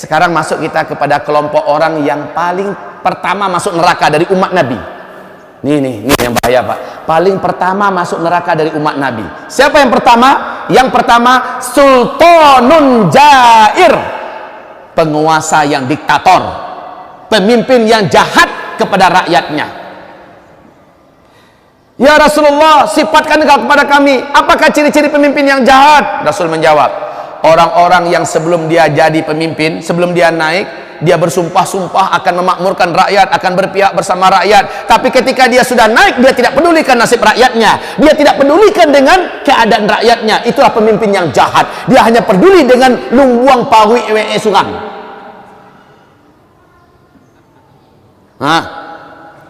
sekarang masuk kita kepada kelompok orang yang paling pertama masuk neraka dari umat Nabi. Ini yang bahaya, Pak. Paling pertama masuk neraka dari umat Nabi. Siapa yang pertama? Yang pertama, sultanun jair, penguasa yang diktator, pemimpin yang jahat kepada rakyatnya. Ya Rasulullah, sifatkan engkau kepada kami, apakah ciri-ciri pemimpin yang jahat? Rasul menjawab, orang-orang yang sebelum dia jadi pemimpin, sebelum dia naik, dia bersumpah-sumpah akan memakmurkan rakyat, akan berpihak bersama rakyat, tapi ketika dia sudah naik, dia tidak pedulikan nasib rakyatnya, dia tidak pedulikan dengan keadaan rakyatnya. Itulah pemimpin yang jahat. Dia hanya peduli dengan lungguang pahui ewe sungang.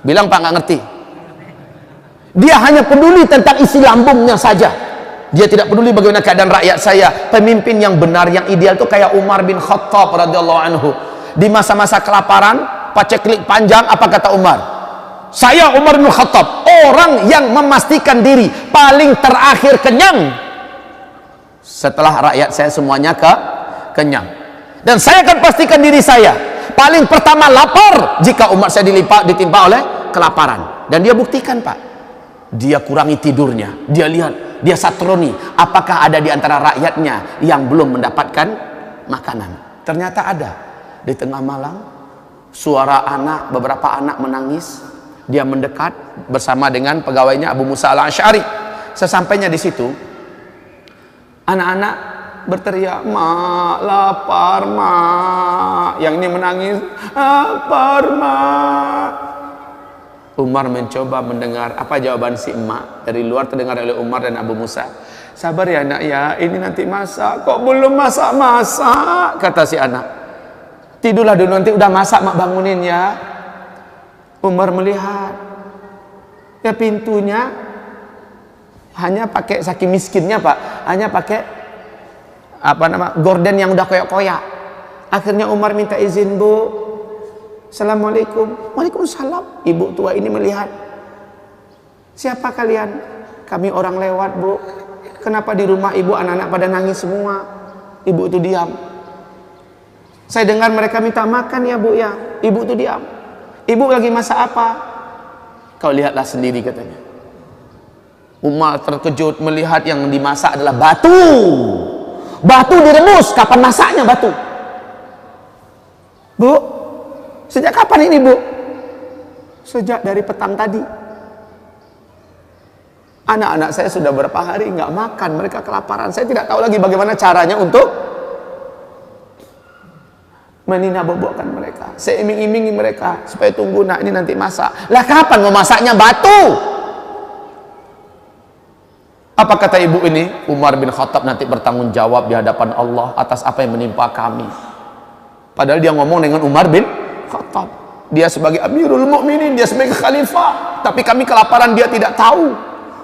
Bilang Pak nggak ngerti. Dia hanya peduli tentang isi lambungnya saja. Dia tidak peduli bagaimana keadaan rakyat saya. Pemimpin yang benar, yang ideal itu kayak Umar bin Khattab radhiyallahu anhu. Di masa-masa kelaparan, paceklik panjang, apa kata Umar? Saya Umar bin Khattab, orang yang memastikan diri paling terakhir kenyang setelah rakyat saya semuanya kenyang. Dan saya akan pastikan diri saya paling pertama lapar jika umat saya ditimpa oleh kelaparan. Dan dia buktikan, Pak. Dia kurangi tidurnya, dia lihat, dia satroni apakah ada di antara rakyatnya yang belum mendapatkan makanan. Ternyata ada. Di tengah malam, suara anak, beberapa anak menangis. Dia mendekat bersama dengan pegawainya Abu Musa al-Asy'ari. Sesampainya di situ, anak-anak berteriak, "Mak, lapar, Mak." Yang ini menangis, "Lapar, Mak." Umar mencoba mendengar apa jawaban si emak. Dari luar terdengar oleh Umar dan Abu Musa, "Sabar ya nak ya, ini nanti masak." "Kok belum masak-masak?" kata si anak. "Tidurlah dulu, nanti udah masak mak bangunin ya." Umar melihat, ya pintunya hanya pakai, saking miskinnya Pak, hanya pakai gorden yang udah koyak-koyak. Akhirnya Umar minta izin, "Bu, Assalamualaikum." "Waalaikumsalam." Ibu tua ini melihat, "Siapa kalian?" "Kami orang lewat, Bu." "Kenapa di rumah ibu anak-anak pada nangis semua?" Ibu itu diam. "Saya dengar mereka minta makan ya, Bu ya." Ibu itu diam. "Ibu lagi masak apa?" "Kau lihatlah sendiri," katanya. Umar terkejut melihat yang dimasak adalah batu. Batu direbus. Kapan masaknya batu? "Bu, sejak kapan ini, Bu?" "Sejak dari petang tadi." "Anak-anak saya sudah berapa hari nggak makan, mereka kelaparan. Saya tidak tahu lagi bagaimana caranya untuk menina bobokkan mereka. Saya iming-imingi mereka supaya tunggu, nak ini nanti masak." "Lah kapan mau masaknya batu?" Apa kata ibu ini? "Umar bin Khattab nanti bertanggung jawab di hadapan Allah atas apa yang menimpa kami." Padahal dia ngomong dengan Umar bin Khattab. Dia sebagai Amirul Mukminin, dia sebagai khalifah. Tapi kami kelaparan, dia tidak tahu.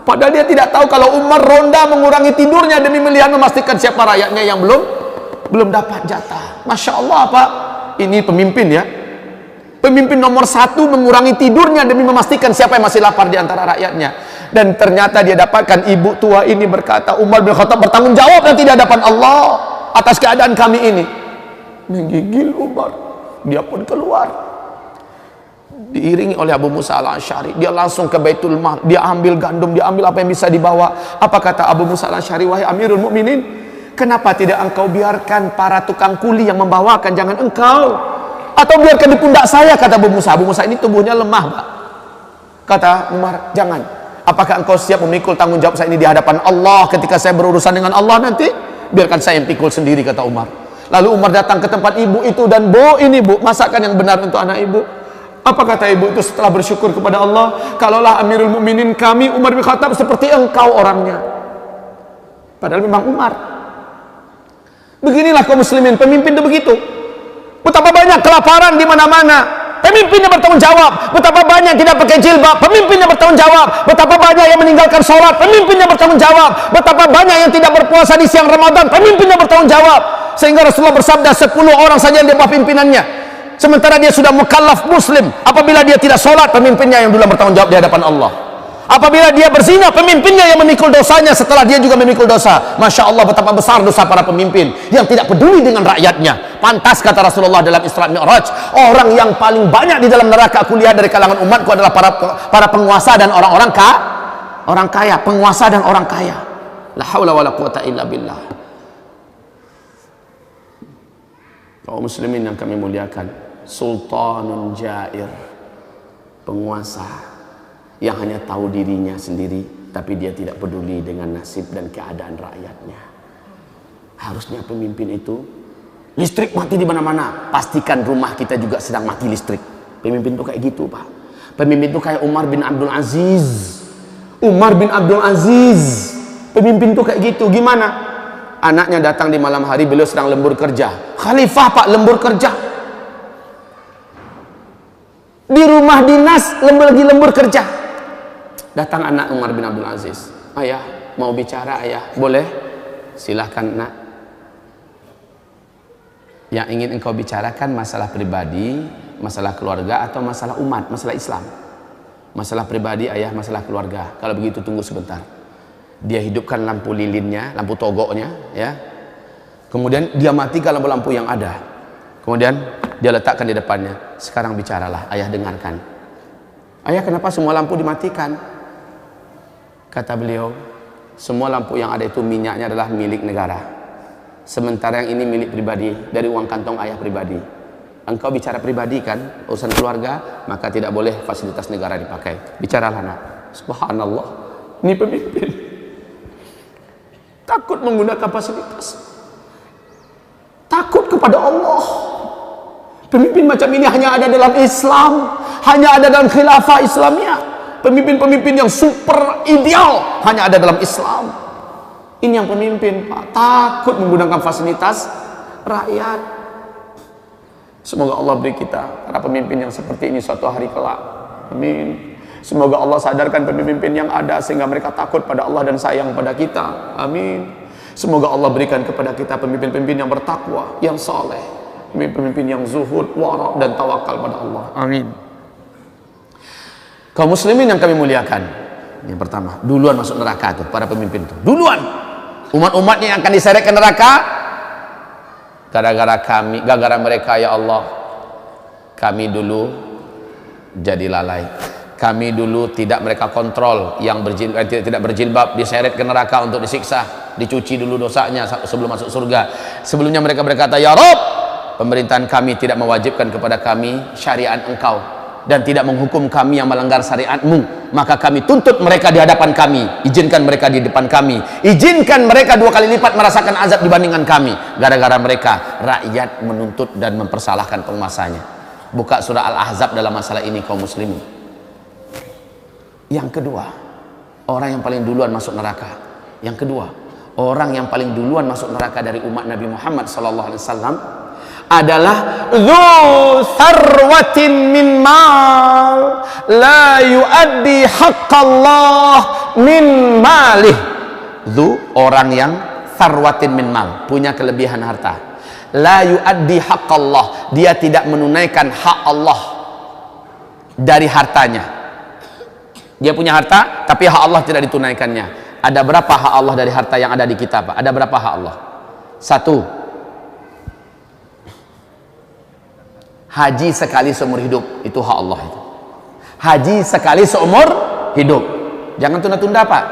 Padahal dia tidak tahu kalau Umar ronda mengurangi tidurnya demi melihat memastikan siapa rakyatnya yang belum dapat jatah. Masya Allah, Pak. Ini pemimpin ya. Pemimpin nomor satu mengurangi tidurnya demi memastikan siapa yang masih lapar di antara rakyatnya. Dan ternyata dia dapatkan ibu tua ini berkata, "Umar bin Khattab bertanggung jawab nanti di hadapan Allah atas keadaan kami ini." Menggigil Umar. Dia pun keluar. Diiringi oleh Abu Musa al-Asy'ari. Dia langsung ke Baitul Mal. Dia ambil gandum, dia ambil apa yang bisa dibawa. Apa kata Abu Musa al-Asy'ari? "Wahai Amirul Mukminin, kenapa tidak engkau biarkan para tukang kuli yang membawakan, jangan engkau? Atau biarkan di pundak saya," kata Abu Musa. Abu Musa ini tubuhnya lemah, Pak. Kata Umar, "Jangan. Apakah engkau siap memikul tanggung jawab saya ini di hadapan Allah ketika saya berurusan dengan Allah nanti? Biarkan saya yang pikul sendiri," kata Umar. Lalu Umar datang ke tempat ibu itu dan, "Bu, ini Bu, masakan yang benar untuk anak ibu." Apa kata ibu itu setelah bersyukur kepada Allah? "Kalaulah Amirul Mukminin kami Umar bin Khattab seperti engkau orangnya." Padahal memang Umar. Beginilah kaum muslimin, pemimpin itu begitu. Betapa banyak kelaparan di mana-mana, pemimpinnya bertanggung jawab. Betapa banyak tidak pakai jilbab, pemimpinnya bertanggung jawab. Betapa banyak yang meninggalkan sholat, pemimpinnya bertanggung jawab. Betapa banyak yang tidak berpuasa di siang Ramadan, pemimpinnya bertanggung jawab. Sehingga Rasulullah bersabda, 10 orang saja yang di bawah pimpinannya. Sementara dia sudah mukallaf muslim. Apabila dia tidak sholat, pemimpinnya yang dulu bertanggung jawab di hadapan Allah. Apabila dia berzina, pemimpinnya yang memikul dosanya setelah dia juga memikul dosa. Masya Allah, betapa besar dosa para pemimpin yang tidak peduli dengan rakyatnya. Pantas kata Rasulullah dalam Isra Mi'raj, orang yang paling banyak di dalam neraka aku lihat dari kalangan umatku adalah para penguasa dan orang kaya, penguasa dan orang kaya. La haula wala quwata illa billah. Kaum muslimin yang kami muliakan, sultanun jair, penguasa yang hanya tahu dirinya sendiri, tapi dia tidak peduli dengan nasib dan keadaan rakyatnya. Harusnya pemimpin itu, listrik mati di mana-mana, pastikan rumah kita juga sedang mati listrik. Pemimpin itu kayak gitu, Pak. Pemimpin itu kayak Umar bin Abdul Aziz. Umar bin Abdul Aziz, pemimpin itu kayak gitu. Gimana? Anaknya datang di malam hari, beliau sedang lembur kerja. Khalifah, Pak, lembur kerja. Di rumah dinas lagi lembur kerja. Datang anak Umar bin Abdul Aziz. Ayah, mau bicara ayah? Boleh? Silahkan nak. Yang ingin engkau bicarakan masalah pribadi, masalah keluarga, atau masalah umat, masalah Islam? Masalah pribadi ayah, masalah keluarga. Kalau begitu tunggu sebentar. Dia hidupkan lampu lilinnya, lampu togoknya, ya. Kemudian dia matikan lampu-lampu yang ada. Kemudian dia letakkan di depannya. Sekarang bicaralah, ayah dengarkan. Ayah, kenapa semua lampu dimatikan? Kata beliau, semua lampu yang ada itu minyaknya adalah milik negara, sementara yang ini milik pribadi, dari uang kantong ayah pribadi. Engkau bicara pribadi kan, urusan keluarga, maka tidak boleh fasilitas negara dipakai. Bicaralah nak. Subhanallah, ini pemimpin takut menggunakan fasilitas, takut kepada Allah. Pemimpin macam ini hanya ada dalam Islam, hanya ada dalam khilafah Islamiyah. Pemimpin-pemimpin yang super ideal hanya ada dalam Islam. Ini yang pemimpin, Pak, takut menggunakan fasilitas rakyat. Semoga Allah beri kita para pemimpin yang seperti ini suatu hari kelak. Amin. Semoga Allah sadarkan pemimpin yang ada sehingga mereka takut pada Allah dan sayang pada kita. Amin. Semoga Allah berikan kepada kita pemimpin-pemimpin yang bertakwa, yang saleh, pemimpin yang zuhud, wara, dan tawakal pada Allah. Amin. Kaum muslimin yang kami muliakan, yang pertama, duluan masuk neraka tuh para pemimpin tuh. Duluan. Umat-umatnya yang akan diseret ke neraka gara-gara mereka, ya Allah. Kami dulu jadi lalai. Kami dulu tidak mereka kontrol, yang tidak berjilbab diseret ke neraka untuk disiksa, dicuci dulu dosanya sebelum masuk surga. Sebelumnya mereka berkata, ya Rabb, pemerintahan kami tidak mewajibkan kepada kami syariat engkau dan tidak menghukum kami yang melanggar syariatmu, maka kami tuntut mereka di hadapan kami, izinkan mereka di depan kami, izinkan mereka 2 kali lipat merasakan azab dibandingkan kami. Gara-gara mereka rakyat menuntut dan mempersalahkan penguasanya. Buka surah Al-Ahzab dalam masalah ini, kaum muslimin. Yang kedua, orang yang paling duluan masuk neraka. Yang kedua, orang yang paling duluan masuk neraka dari umat Nabi Muhammad SAW adalah dzu sarwatin min mal la yuaddi haqqallah min malih. Dzu, orang yang sarwatin min mal, punya kelebihan harta. La yuaddi haqqallah, dia tidak menunaikan hak Allah dari hartanya. Dia punya harta tapi hak Allah tidak ditunaikannya. Ada berapa hak Allah dari harta yang ada di kita, Pak? Ada berapa hak Allah? 1, haji sekali seumur hidup, itu hak Allah itu. Haji sekali seumur hidup. Jangan tunda-tunda, Pak.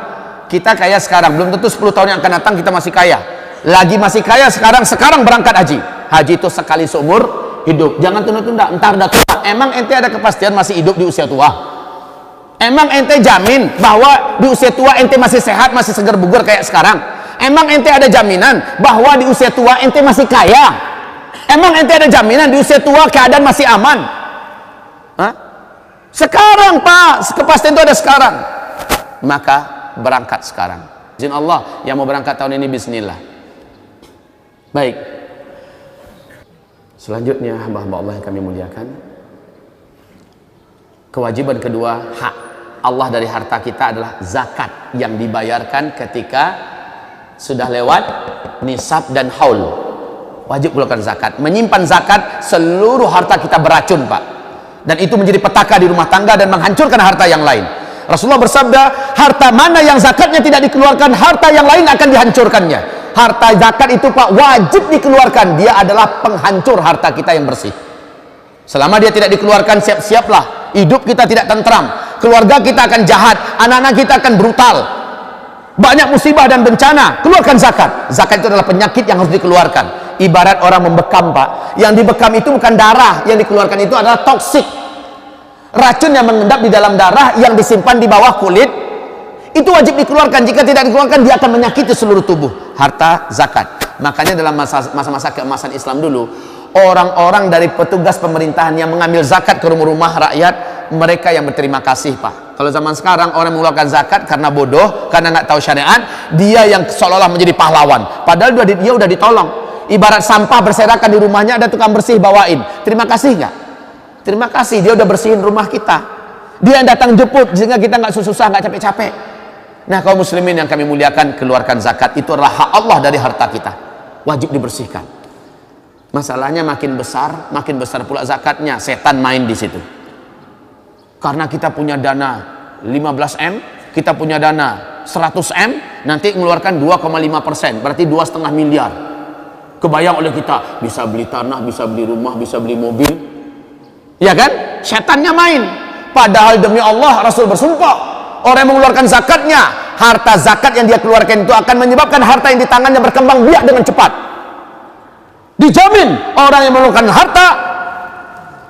Kita kaya sekarang, belum tentu 10 tahun yang akan datang kita masih kaya. Lagi masih kaya sekarang berangkat haji. Haji itu sekali seumur hidup. Jangan tunda-tunda, entar udah tua. Emang ente ada kepastian masih hidup di usia tua? Emang ente jamin bahwa di usia tua ente masih sehat, masih segar bugar kayak sekarang? Emang ente ada jaminan bahwa di usia tua ente masih kaya? Emang ente ada jaminan di usia tua keadaan masih aman? Hah? Sekarang, Pak, kepastian itu ada sekarang. Maka berangkat sekarang. Izin Allah, yang mau berangkat tahun ini bismillah. Baik. Selanjutnya, hamba-hamba Allah yang kami muliakan, kewajiban kedua, hak Allah dari harta kita adalah zakat yang dibayarkan ketika sudah lewat nisab dan haul. Wajib keluarkan zakat. Menyimpan zakat, seluruh harta kita beracun, Pak. Dan itu menjadi petaka di rumah tangga dan menghancurkan harta yang lain. Rasulullah bersabda, harta mana yang zakatnya tidak dikeluarkan, harta yang lain akan dihancurkannya. Harta zakat itu Pak wajib dikeluarkan, dia adalah penghancur harta kita yang bersih. Selama dia tidak dikeluarkan, siap-siaplah hidup kita tidak tentram, keluarga kita akan jahat, anak-anak kita akan brutal, banyak musibah dan bencana. Keluarkan zakat. Zakat itu adalah penyakit yang harus dikeluarkan. Ibarat orang membekam Pak, yang dibekam itu bukan darah, yang dikeluarkan itu adalah toksik, racun yang mengendap di dalam darah yang disimpan di bawah kulit. Itu wajib dikeluarkan. Jika tidak dikeluarkan, dia akan menyakiti seluruh tubuh. Harta zakat. Makanya dalam masa-masa keemasan Islam dulu, orang-orang dari petugas pemerintahan yang mengambil zakat ke rumah-rumah rakyat, mereka yang berterima kasih Pak. Kalau zaman sekarang orang mengeluarkan zakat karena bodoh, karena nggak tahu syariat, dia yang seolah-olah menjadi pahlawan, padahal dia udah ditolong. Ibarat sampah berserakan di rumahnya, ada tukang bersih bawain, terima kasih nggak? Terima kasih, dia udah bersihin rumah kita, dia yang datang jemput sehingga kita nggak susah, nggak capek-capek. Nah, kaum muslimin yang kami muliakan, keluarkan zakat. Itu adalah hak Allah dari harta kita, wajib dibersihkan. Masalahnya makin besar pula zakatnya, setan main di situ. Karena kita punya dana 15M, kita punya dana 100M, nanti mengeluarkan 2,5%, berarti 2,5 miliar. Kebayang oleh kita, bisa beli tanah, bisa beli rumah, bisa beli mobil, ya kan? Setannya main. Padahal demi Allah, Rasul bersumpah, orang yang mengeluarkan zakatnya, harta zakat yang dia keluarkan itu akan menyebabkan harta yang di tangannya berkembang biak dengan cepat. Dijamin orang yang mengeluarkan harta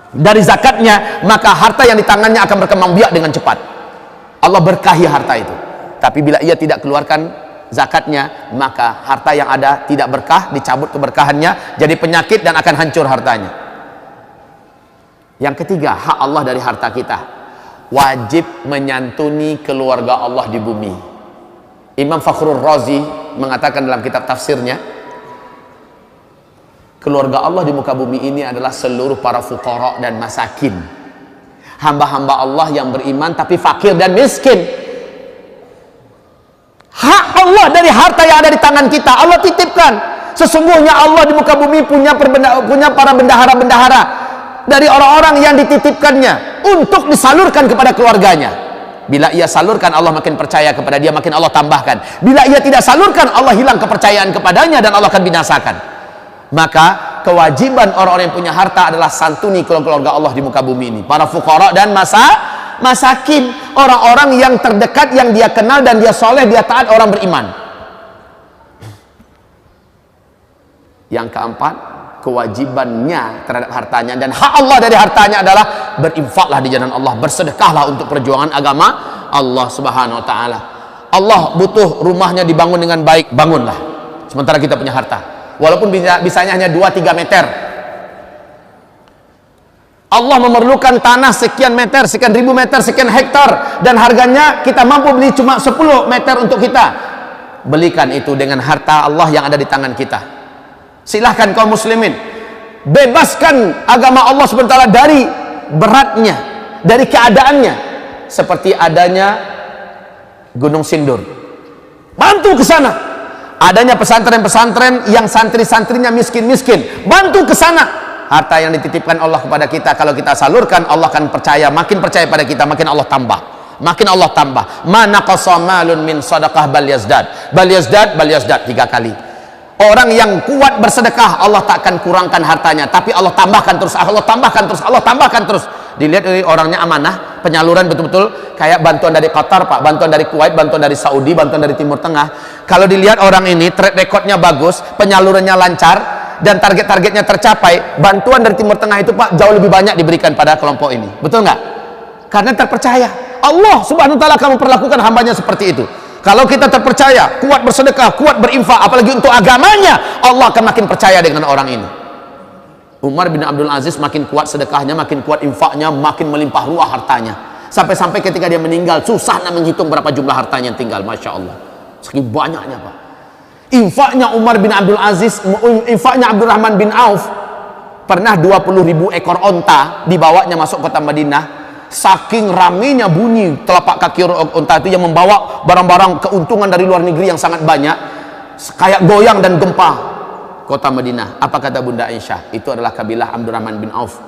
dari zakatnya, maka harta yang di tangannya akan berkembang biak dengan cepat. Allah berkahi harta itu. Tapi bila ia tidak keluarkan zakatnya, maka harta yang ada tidak berkah, dicabut keberkahannya, jadi penyakit dan akan hancur hartanya. Yang ketiga, hak Allah dari harta kita, wajib menyantuni keluarga Allah di bumi. Imam Fakhrul Razi mengatakan dalam kitab tafsirnya, keluarga Allah di muka bumi ini adalah seluruh para fuqara dan masakin, hamba-hamba Allah yang beriman tapi fakir dan miskin. Hak Allah dari harta yang ada di tangan kita, Allah titipkan. Sesungguhnya Allah di muka bumi punya para bendahara-bendahara dari orang-orang yang dititipkannya untuk disalurkan kepada keluarganya. Bila ia salurkan, Allah makin percaya kepada dia, makin Allah tambahkan. Bila ia tidak salurkan, Allah hilang kepercayaan kepadanya dan Allah akan binasakan. Maka kewajiban orang-orang yang punya harta adalah santuni keluarga Allah di muka bumi ini, para fuqara dan masakin, orang-orang yang terdekat, yang dia kenal dan dia soleh, dia taat, orang beriman. Yang keempat, kewajibannya terhadap hartanya dan hak Allah dari hartanya adalah berinfaklah di jalan Allah, bersedekahlah untuk perjuangan agama Allah Subhanahu wa taala. Allah butuh rumahnya dibangun dengan baik, bangunlah. Sementara kita punya harta, walaupun bisanya hanya 2-3 meter. Allah memerlukan tanah sekian meter, sekian ribu meter, sekian hektar, dan harganya kita mampu beli cuma 10 meter untuk kita. Belikan itu dengan harta Allah yang ada di tangan kita. Silahkan kaum muslimin, bebaskan agama Allah SWT dari beratnya, dari keadaannya. Seperti adanya Gunung Sindur, bantu ke sana. Adanya pesantren-pesantren yang santri-santrinya miskin-miskin, bantu ke sana. Harta yang dititipkan Allah kepada kita, kalau kita salurkan, Allah akan percaya, makin percaya pada kita, makin Allah tambah, makin Allah tambah. Ma naqasa malun min sadaqah bal yazdad, bal yazdad, bal yazdad, 3 kali. Orang yang kuat bersedekah, Allah tak akan kurangkan hartanya, tapi Allah tambahkan terus, Allah tambahkan terus, Allah tambahkan terus. Dilihat dari orangnya amanah, penyaluran betul-betul kayak bantuan dari Qatar Pak, bantuan dari Kuwait, bantuan dari Saudi, bantuan dari Timur Tengah. Kalau dilihat orang ini track recordnya bagus, penyalurannya lancar, dan target-targetnya tercapai, bantuan dari Timur Tengah itu Pak jauh lebih banyak diberikan pada kelompok ini. Betul nggak? Karena terpercaya Allah Subhanahu wa taala akan memperlakukan hambanya seperti itu. Kalau kita terpercaya, kuat bersedekah, kuat berinfak, apalagi untuk agamanya, Allah akan makin percaya dengan orang ini. Umar bin Abdul Aziz makin kuat sedekahnya, makin kuat infaknya, makin melimpah ruah hartanya, sampai-sampai ketika dia meninggal susah nak menghitung berapa jumlah hartanya yang tinggal. Masya Allah, saking banyaknya Pak. Infaknya Umar bin Abdul Aziz, infaknya Abdurrahman bin Auf, pernah 20.000 ekor onta dibawanya masuk kota Madinah. Saking ramenya bunyi telapak kaki onta itu yang membawa barang-barang keuntungan dari luar negeri yang sangat banyak, kayak goyang dan gempa kota Madinah. Apa kata Bunda Aisyah? Itu adalah kabilah Abdurrahman bin Auf.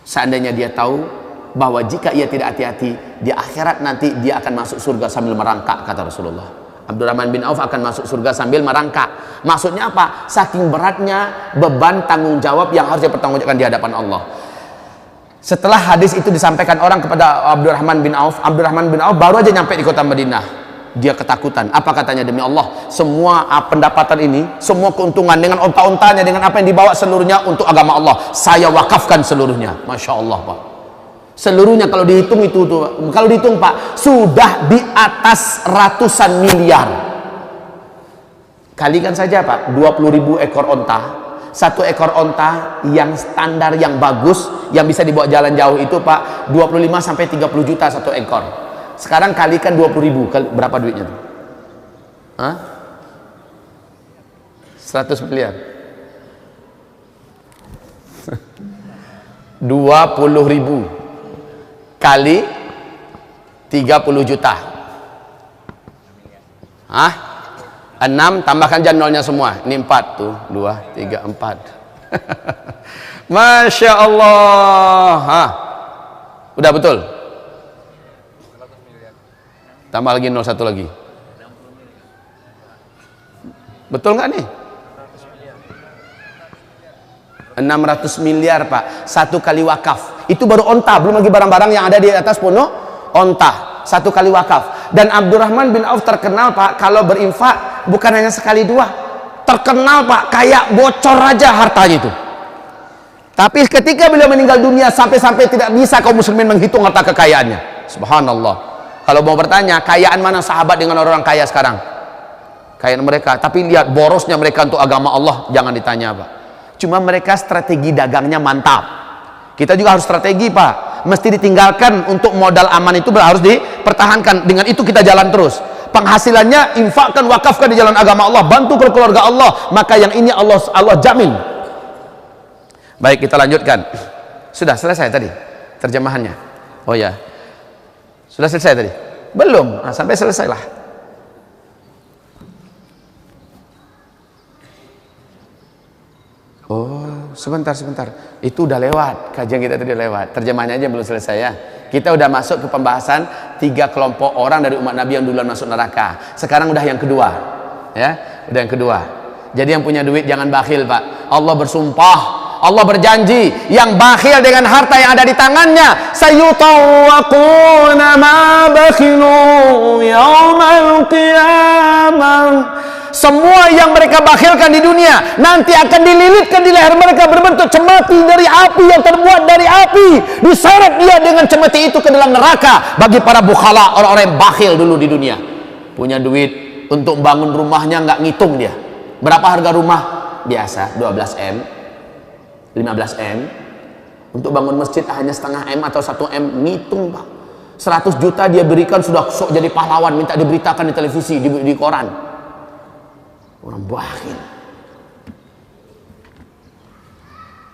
Seandainya dia tahu bahwa jika ia tidak hati-hati di akhirat nanti dia akan masuk surga sambil merangkak, kata Rasulullah. Abdurrahman bin Auf akan masuk surga sambil merangkak. Maksudnya apa? Saking beratnya beban tanggung jawab yang harus dipertanggungjawabkan di hadapan Allah. Setelah hadis itu disampaikan orang kepada Abdurrahman bin Auf baru aja nyampe di kota Madinah. Dia ketakutan. Apa katanya? Demi Allah, semua pendapatan ini, semua keuntungan dengan onta-ontanya, dengan apa yang dibawa seluruhnya untuk agama Allah, saya wakafkan seluruhnya. Masya Allah, Pak. Seluruhnya kalau dihitung itu tuh, kalau dihitung Pak, sudah di atas ratusan miliar. Kalikan saja Pak, 20.000 ekor onta. Satu ekor onta yang standar, yang bagus, yang bisa dibawa jalan jauh itu Pak, 25 sampai 30 juta satu ekor. Sekarang kalikan 20.000, berapa duitnya tuh? Hah? 100 miliar. 20.000 kali 30 juta. Hah? 6, tambahkan aja nolnya semua. Ini 4 tuh, 2, 3, 4. Masya Allah. Hah? Udah betul? Tambah lagi 01 lagi. Betul nggak nih? 600 miliar Pak, satu kali wakaf. Itu baru onta, belum lagi barang-barang yang ada di atas punuk onta. Satu kali wakaf. Dan Abdurrahman bin Auf terkenal Pak, kalau berinfak bukan hanya sekali dua. Terkenal Pak, kayak bocor aja hartanya itu. Tapi ketika beliau meninggal dunia, sampai-sampai tidak bisa kaum muslimin menghitung harta kekayaannya. Subhanallah. Kalau mau bertanya, kayaan mana sahabat dengan orang kaya sekarang? Kayaan mereka. Tapi lihat borosnya mereka untuk agama Allah, jangan ditanya Pak. Cuma mereka strategi dagangnya mantap. Kita juga harus strategi Pak. Mesti ditinggalkan untuk modal aman itu harus dipertahankan. Dengan itu kita jalan terus. Penghasilannya infakkan, wakafkan di jalan agama Allah. Bantu keluarga Allah. Maka yang ini Allah jamin. Baik, kita lanjutkan. Sudah selesai tadi terjemahannya? Oh ya. Sudah selesai tadi? Belum. Nah, sampai selesailah. Oh, sebentar. Itu udah lewat. Kajian kita tadi lewat. Terjemahannya aja belum selesai ya. Kita udah masuk ke pembahasan 3 kelompok orang dari umat Nabi yang duluan masuk neraka. Sekarang udah yang kedua. Ya, udah yang kedua. Jadi yang punya duit jangan bakhil, Pak. Allah bersumpah, Allah berjanji, yang bakhil dengan harta yang ada di tangannya, sayutawwaquna ma bakhilu yaumal qiyamah. Semua yang mereka bakhilkan di dunia nanti akan dililitkan di leher mereka berbentuk cemeti dari api yang terbuat dari api. Diseret dia dengan cemeti itu ke dalam neraka. Bagi para bukhala, orang-orang yang bakhil dulu di dunia, punya duit untuk bangun rumahnya nggak ngitung dia. Berapa harga rumah? Biasa 12M, 15M. Untuk bangun masjid hanya setengah M atau 1M, ngitung Pak. 100 juta dia berikan, sudah sok jadi pahlawan, minta diberitakan di televisi, di koran. Orang bakhil.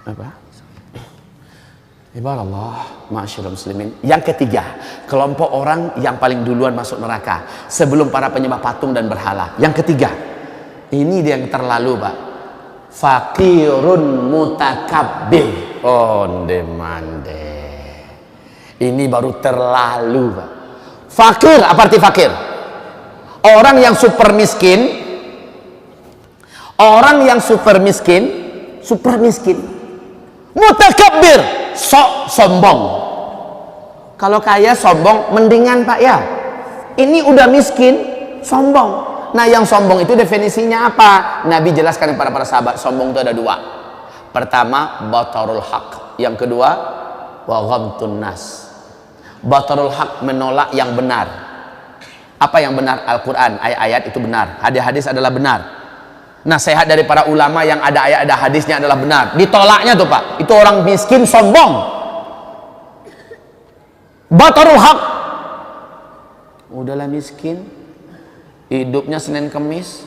Apa? Ibaratullah, masyaallah muslimin. Yang ketiga, kelompok orang yang paling duluan masuk neraka sebelum para penyembah patung dan berhala. Yang ketiga, ini dia yang terlalu, Pak. Fakirun mutakabbir. Onde mande. Ini baru terlalu, Pak. Fakir, apa arti fakir? Orang yang super miskin. Orang yang super miskin. Mutakabbir, sok sombong. Kalau kaya sombong mendingan Pak ya. Ini udah miskin, sombong. Nah, yang sombong itu definisinya apa? Nabi jelaskan kepada para sahabat, sombong itu ada dua. Pertama, batarul haq. Yang kedua, wa ghamtun nas. Batarul haq, menolak yang benar. Apa yang benar? Al-Quran, ayat-ayat itu benar. Hadis-hadis adalah benar. Nasihat dari para ulama yang ada ayat ada hadisnya adalah benar. Ditolaknya tuh Pak, itu orang miskin sombong. Batarul haq, udahlah miskin, hidupnya Senin Kemis,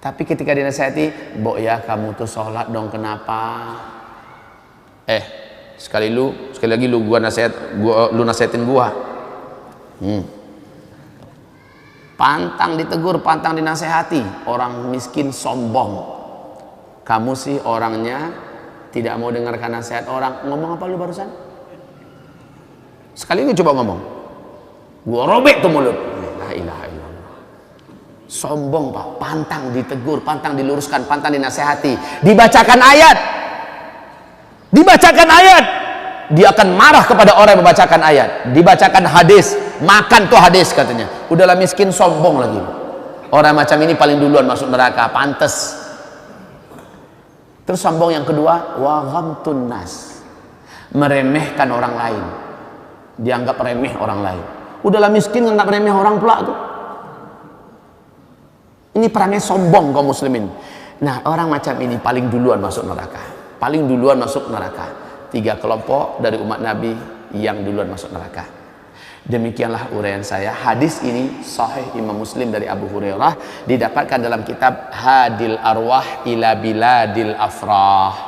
tapi ketika dinasihati, Mbok ya kamu tuh sholat dong, kenapa? Sekali lagi lu lu nasihatin gua. Pantang ditegur, pantang dinasehati. Orang miskin sombong. Kamu sih orangnya tidak mau dengarkan nasihat orang. Ngomong apa lu barusan? Sekali lagi coba ngomong, gua robek tuh mulut. La ilaha illallah. Sombong Pak, pantang ditegur, pantang diluruskan, pantang dinasehati, dibacakan ayat, dia akan marah kepada orang yang membacakan ayat. Dibacakan hadis, makan tuh hadis katanya. Udahlah miskin, sombong lagi. Orang macam ini paling duluan masuk neraka, pantes. Terus sombong yang kedua, wa ghamtun nas, meremehkan orang lain, dianggap remeh orang lain. Udahlah miskin, nggak remeh orang pula tuh. Ini perangai sombong kaum muslimin. Nah, orang macam ini paling duluan masuk neraka. Paling duluan masuk neraka. 3 kelompok dari umat Nabi yang duluan masuk neraka. Demikianlah uraian saya. Hadis ini sahih Imam Muslim dari Abu Hurairah, didapatkan dalam kitab Hadil Arwah ila Biladil Afrah.